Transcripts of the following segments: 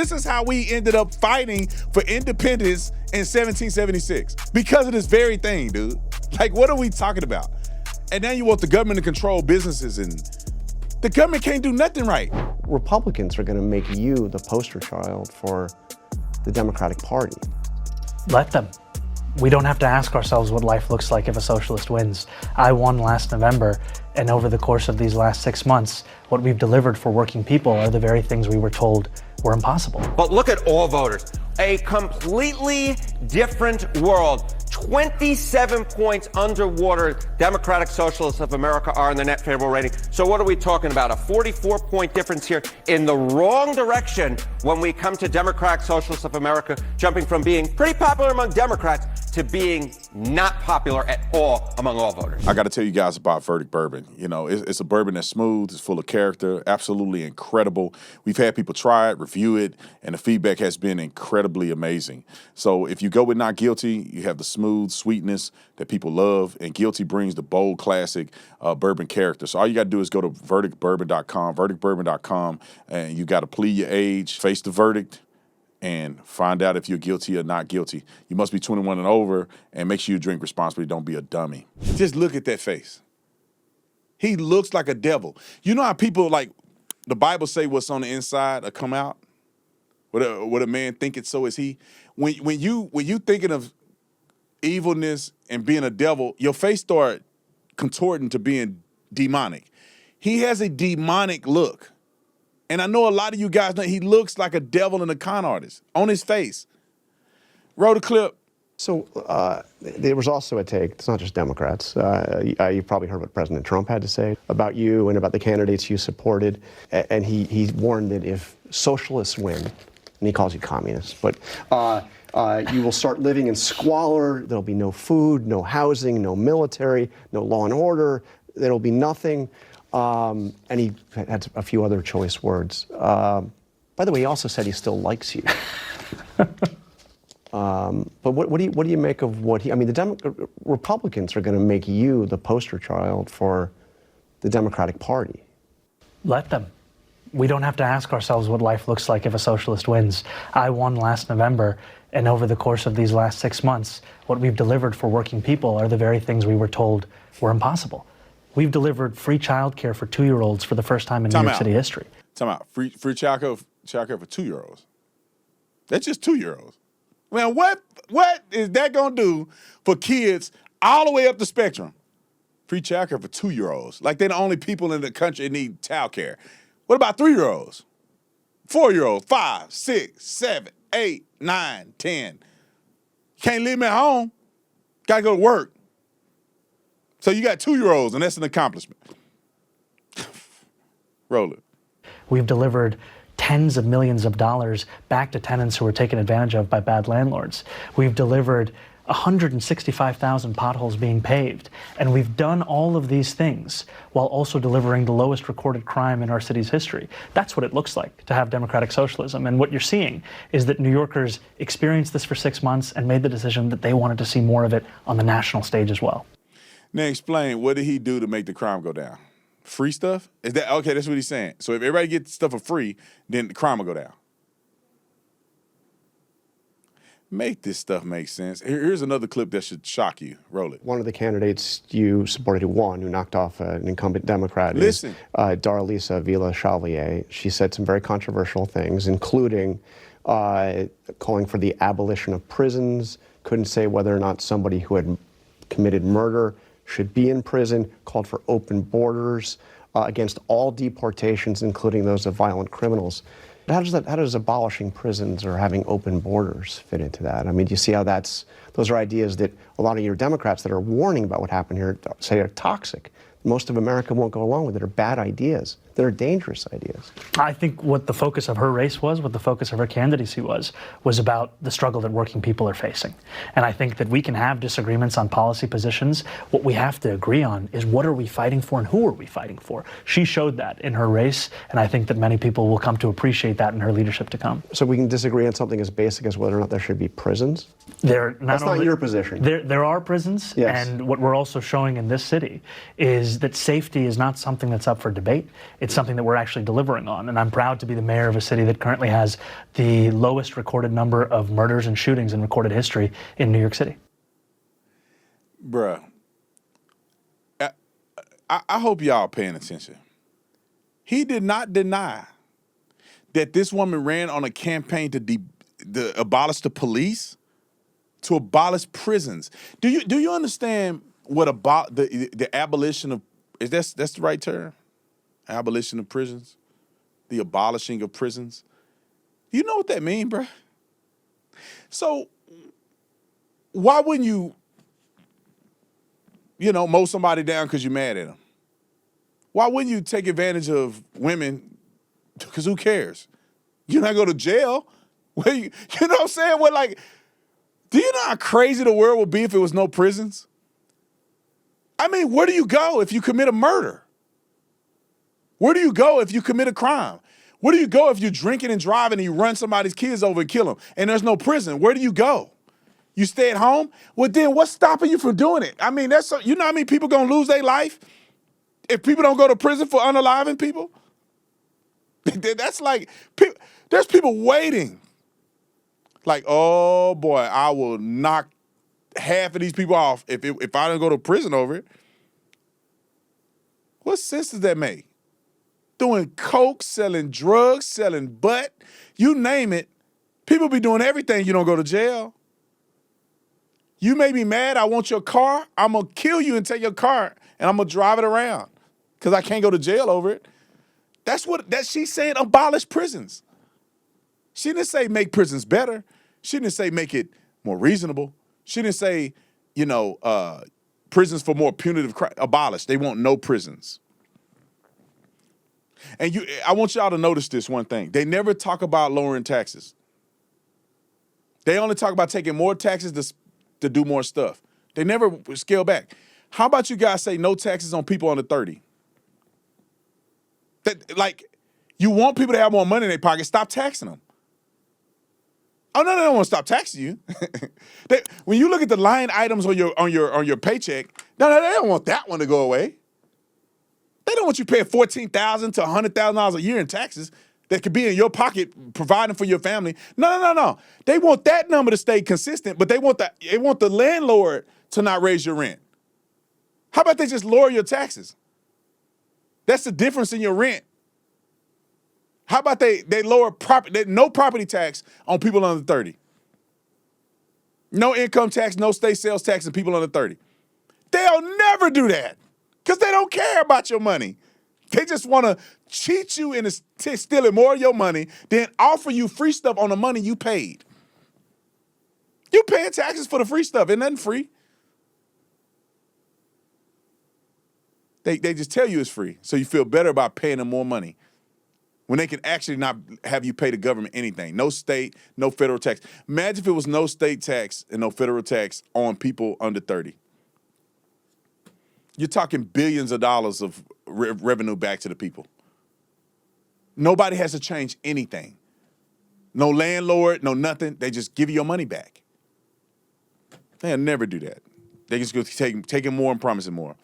This is how we ended up fighting for independence in 1776. Because of this very thing, dude. Like, what are we talking about? And now you want the government to control businesses, and the government can't do nothing right. Republicans are going to make you the poster child for the Democratic Party. Let them. We don't have to ask ourselves what life looks like if a socialist wins. I won last November, and over the course of these last 6 months, what we've delivered for working people are the very things we were told were impossible. But look at all voters. A completely different world. 27 points underwater Democratic Socialists of America are in the net favorable rating. So what are we talking about? A 44-point difference here in the wrong direction when we come to Democratic Socialists of America, jumping from being pretty popular among Democrats to being not popular at all among all voters. I got to tell you guys about Verdict Bourbon. You know, it's a bourbon that's smooth, it's full of character, absolutely incredible. We've had people try it, review it, and the feedback has been incredibly amazing. So if you go with not guilty, you have the smooth sweetness that people love, and guilty brings the bold, classic bourbon character. So all you got to do is go to verdictbourbon.com, and you got to plead your age, face the verdict, and find out if you're guilty or not guilty. You must be 21 and over, and make sure you drink responsibly. Don't be a dummy. Just look at that face. He looks like a devil. You know how people, like, the Bible say what's on the inside will come out? What a man thinketh, so is he. When you thinking of evilness and being a devil, your face start contorting to being demonic. He has a demonic look. And I know a lot of you guys know he looks like a devil and a con artist on his face. Roll the clip. So there was also a take, it's not just Democrats, you've probably heard what President Trump had to say about you and about the candidates you supported, and he warned that if socialists win, and he calls you communists, but you will start living in squalor, there'll be no food, no housing, no military, no law and order, there'll be nothing. And he had a few other choice words. By the way, he also said he still likes you. But what do you make of what he? I mean, the Republicans are going to make you the poster child for the Democratic Party. Let them. We don't have to ask ourselves what life looks like if a socialist wins. I won last November, and over the course of these last 6 months, what we've delivered for working people are the very things we were told were impossible. We've delivered free childcare for 2-year-olds for the first time in New York City history. Time out. Free childcare for 2-year-olds. That's just 2-year-olds. Man, what is that gonna do for kids all the way up the spectrum? Free childcare for 2-year-olds. Like they're the only people in the country that need childcare. What about 3-year-olds? 4-year-olds, 5, 6, 7, 8, 9, 10. Can't leave them at home. Gotta go to work. So you got 2-year-olds, and that's an accomplishment. Roll it. We've delivered tens of millions of dollars back to tenants who were taken advantage of by bad landlords. We've delivered 165,000 potholes being paved. And we've done all of these things while also delivering the lowest recorded crime in our city's history. That's what it looks like to have democratic socialism. And what you're seeing is that New Yorkers experienced this for 6 months and made the decision that they wanted to see more of it on the national stage as well. Now explain, what did he do to make the crime go down? Free stuff? Is that okay? That's what he's saying. So if everybody gets stuff for free, then the crime will go down. Make this stuff make sense. Here's another clip that should shock you. Roll it. One of the candidates you supported who won, who knocked off an incumbent Democrat, Listen. is Darlisa Villa-Chevalier. She said some very controversial things, including calling for the abolition of prisons, couldn't say whether or not somebody who had committed murder should be in prison, called for open borders against all deportations, including those of violent criminals. How does abolishing prisons or having open borders fit into that? I mean, do you see how those are ideas that a lot of your Democrats that are warning about what happened here say are toxic? Most of America won't go along with it, are bad ideas. They're dangerous ideas. I think what the focus of her race was, what the focus of her candidacy was about the struggle that working people are facing. And I think that we can have disagreements on policy positions. What we have to agree on is what are we fighting for and who are we fighting for? She showed that in her race, and I think that many people will come to appreciate that in her leadership to come. So we can disagree on something as basic as whether or not there should be prisons? That's not your position. There are prisons, yes. And what we're also showing in this city is that safety is not something that's up for debate. it's something that we're actually delivering on. And I'm proud to be the mayor of a city that currently has the lowest recorded number of murders and shootings in recorded history in New York City. Bruh, I hope y'all paying attention. He did not deny that this woman ran on a campaign to abolish the police, to abolish prisons. Do you understand what about the abolition of, that's the right term? Abolition of prisons? The abolishing of prisons? You know what that means, bruh? So why wouldn't you mow somebody down because you're mad at them? Why wouldn't you take advantage of women? Because who cares? You're not go to jail. Well, you know what I'm saying? Well, like, do you know how crazy the world would be if it was no prisons? I mean, where do you go if you commit a murder? Where do you go if you commit a crime? Where do you go if you're drinking and driving and you run somebody's kids over and kill them and there's no prison? Where do you go? You stay at home? Well, then what's stopping you from doing it? I mean, you know how many people gonna lose their life if people don't go to prison for unaliving people? That's like, there's people waiting. Like, oh boy, I will knock half of these people off if I don't go to prison over it. What sense does that make? Doing coke, selling drugs, selling butt, you name it. People be doing everything, you don't go to jail. You may be mad, I want your car, I'm gonna kill you and take your car and I'm gonna drive it around because I can't go to jail over it. That's she's saying, abolish prisons. She didn't say make prisons better. She didn't say make it more reasonable. She didn't say, prisons for more punitive crime. Abolish. They want no prisons. And I want y'all to notice this one thing. They never talk about lowering taxes. They only talk about taking more taxes to do more stuff. They never scale back. How about you guys say no taxes on people under 30? You want people to have more money in their pocket, stop taxing them. Oh, no, they don't want to stop taxing you. When you look at the line items on your paycheck, no, they don't want that one to go away. They don't want you paying $14,000 to $100,000 a year in taxes that could be in your pocket providing for your family. No. They want that number to stay consistent, but they want the landlord to not raise your rent. How about they just lower your taxes? That's the difference in your rent. How about they lower no property tax on people under 30? No income tax, no state sales tax on people under 30. They'll never do that because they don't care about your money. They just want to cheat you into stealing more of your money, then offer you free stuff on the money you paid. You paying taxes for the free stuff. Ain't nothing free. They just tell you it's free, so you feel better about paying them more money when they can actually not have you pay the government anything. No state, no federal tax. Imagine if it was no state tax and no federal tax on people under 30. You're talking billions of dollars of revenue back to the people. Nobody has to change anything. No landlord, no nothing. They just give you your money back. They'll never do that. They just go taking more and promising more.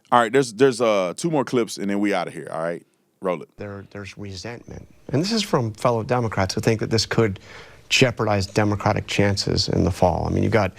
All right, there's 2 more clips and then we out of here. All right, roll it. There's resentment, and this is from fellow Democrats who think that this could jeopardize Democratic chances in the fall. I mean, you've got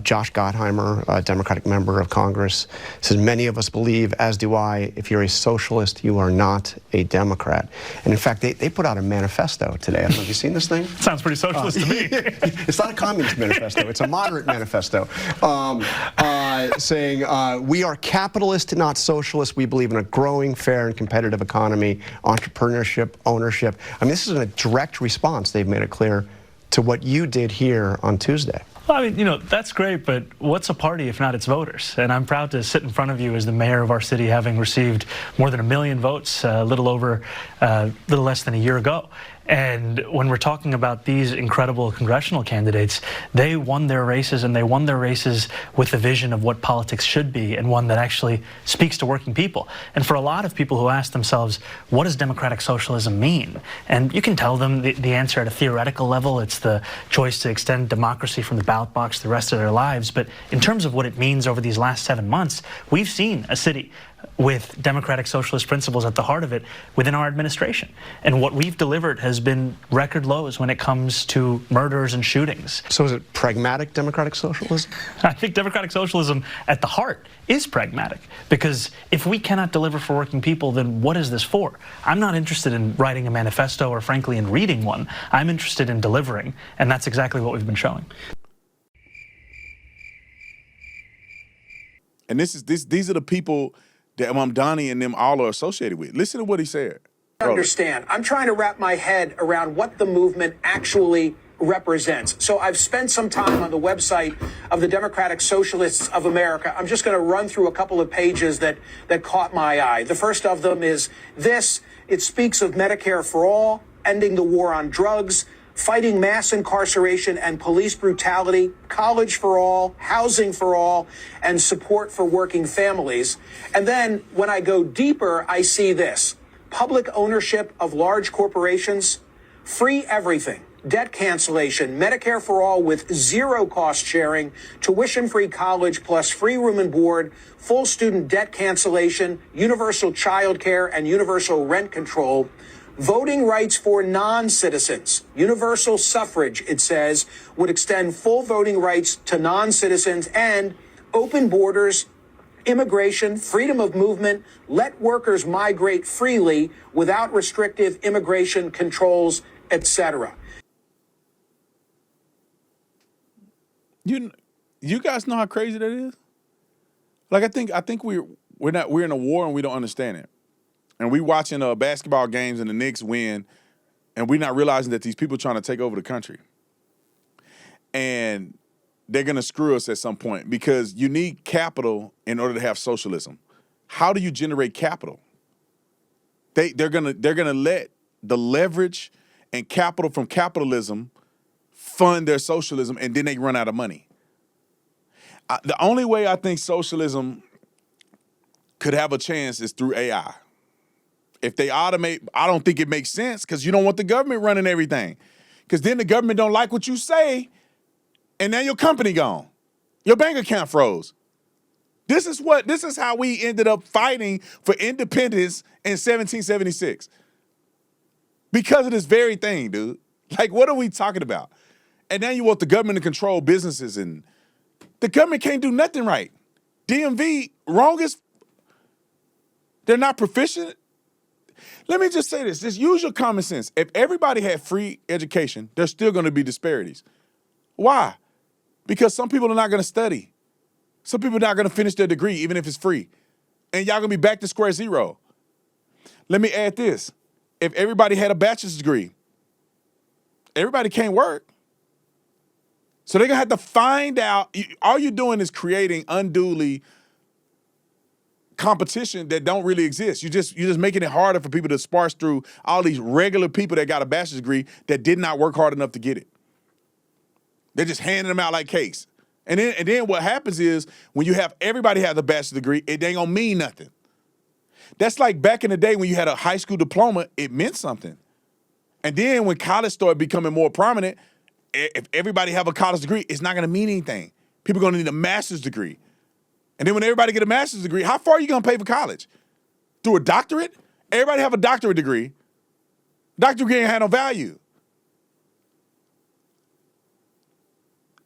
Josh Gottheimer, a Democratic member of Congress, says, many of us believe, as do I, if you're a socialist, you are not a Democrat. And in fact, they put out a manifesto today. I don't know, have you seen this thing? Sounds pretty socialist to me. It's not a communist manifesto. It's a moderate manifesto saying, we are capitalist, not socialist. We believe in a growing, fair, and competitive economy, entrepreneurship, ownership. I mean, this is a direct response. They've made it clear to what you did here on Tuesday. Well, I mean, that's great, but what's a party if not its voters? And I'm proud to sit in front of you as the mayor of our city, having received more than 1 million votes a little less than a year ago. And when we're talking about these incredible congressional candidates, they won their races, and they won their races with a vision of what politics should be, and one that actually speaks to working people. And for a lot of people who ask themselves, what does democratic socialism mean? And you can tell them the answer at a theoretical level. It's the choice to extend democracy from the ballot box the rest of their lives. But in terms of what it means over these last 7 months, we've seen a city with democratic socialist principles at the heart of it within our administration. And what we've delivered has been record lows when it comes to murders and shootings. So is it pragmatic democratic socialism? I think democratic socialism at the heart is pragmatic, because if we cannot deliver for working people, then what is this for? I'm not interested in writing a manifesto or, frankly, in reading one. I'm interested in delivering, and that's exactly what we've been showing. And these are the people that Mamdani and them all are associated with. Listen to what he said. Understand. I'm trying to wrap my head around what the movement actually represents. So I've spent some time on the website of the Democratic Socialists of America. I'm just going to run through a couple of pages that caught my eye. The first of them is this. It speaks of Medicare for all, ending the war on drugs, fighting mass incarceration and police brutality, college for all, housing for all, and support for working families. And then when I go deeper, I see this: public ownership of large corporations, free everything, debt cancellation, Medicare for all with zero cost sharing, tuition-free college plus free room and board, full student debt cancellation, universal child care and universal rent control, voting rights for non-citizens, universal suffrage, it says, would extend full voting rights to non-citizens, and open borders, immigration, freedom of movement, let workers migrate freely without restrictive immigration controls, etc. You guys know how crazy that is? Like, I think we're in a war and we don't understand it. And we watching basketball games and the Knicks win, and we're not realizing that these people are trying to take over the country. And they're going to screw us at some point, because you need capital in order to have socialism. How do you generate capital? They're going to let the leverage and capital from capitalism fund their socialism, and then they run out of money. The only way I think socialism could have a chance is through AI. If they automate, I don't think it makes sense, because you don't want the government running everything. Because then the government don't like what you say, and now your company gone. Your bank account froze. This is how we ended up fighting for independence in 1776. Because of this very thing, dude. Like, what are we talking about? And now you want the government to control businesses, and the government can't do nothing right. DMV, wrongest. They're not proficient. Let me just say this. Just use your common sense. If everybody had free education, there's still going to be disparities. Why? Because some people are not going to study. Some people are not going to finish their degree, even if it's free. And y'all going to be back to square zero. Let me add this. If everybody had a bachelor's degree, everybody can't work. So they're going to have to find out. All you're doing is creating unduly competition that don't really exist. You're just making it harder for people to sparse through all these regular people that got a bachelor's degree that did not work hard enough to get it. They're just handing them out like cakes. And then what happens is, when you have everybody have a bachelor's degree, it ain't gonna mean nothing. That's like back in the day when you had a high school diploma, it meant something. And then when college started becoming more prominent, if everybody have a college degree, it's not gonna mean anything. People are gonna need a master's degree. And then when everybody get a master's degree, how far are you gonna pay for college? Through a doctorate? Everybody have a doctorate degree. Doctorate degree ain't have no value.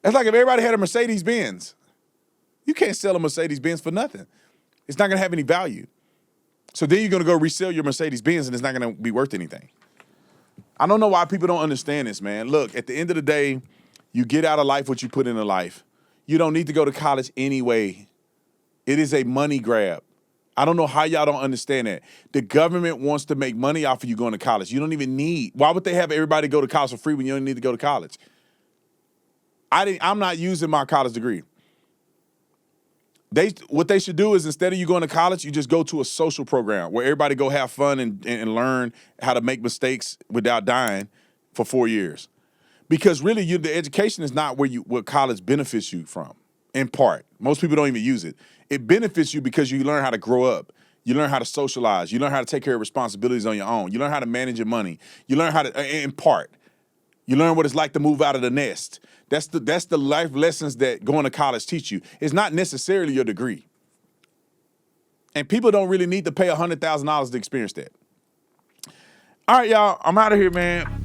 That's like if everybody had a Mercedes-Benz. You can't sell a Mercedes-Benz for nothing. It's not gonna have any value. So then you're gonna go resell your Mercedes-Benz, and it's not gonna be worth anything. I don't know why people don't understand this, man. Look, at the end of the day, you get out of life what you put into life. You don't need to go to college anyway. It is a money grab. I don't know how y'all don't understand that. The government wants to make money off of you going to college. You don't even need. Why would they have everybody go to college for free when you don't need to go to college? I'm not using my college degree. What they should do is, instead of you going to college, you just go to a social program where everybody go have fun and learn how to make mistakes without dying for 4 years. Because really, the education is not what college benefits you from. In part, most people don't even use it. It benefits you because you learn how to grow up. You learn how to socialize. You learn how to take care of responsibilities on your own. You learn how to manage your money. You learn how to, in part, you learn what it's like to move out of the nest. That's the life lessons that going to college teach you. It's not necessarily your degree. And people don't really need to pay $100,000 to experience that. All right, y'all, I'm out of here, man.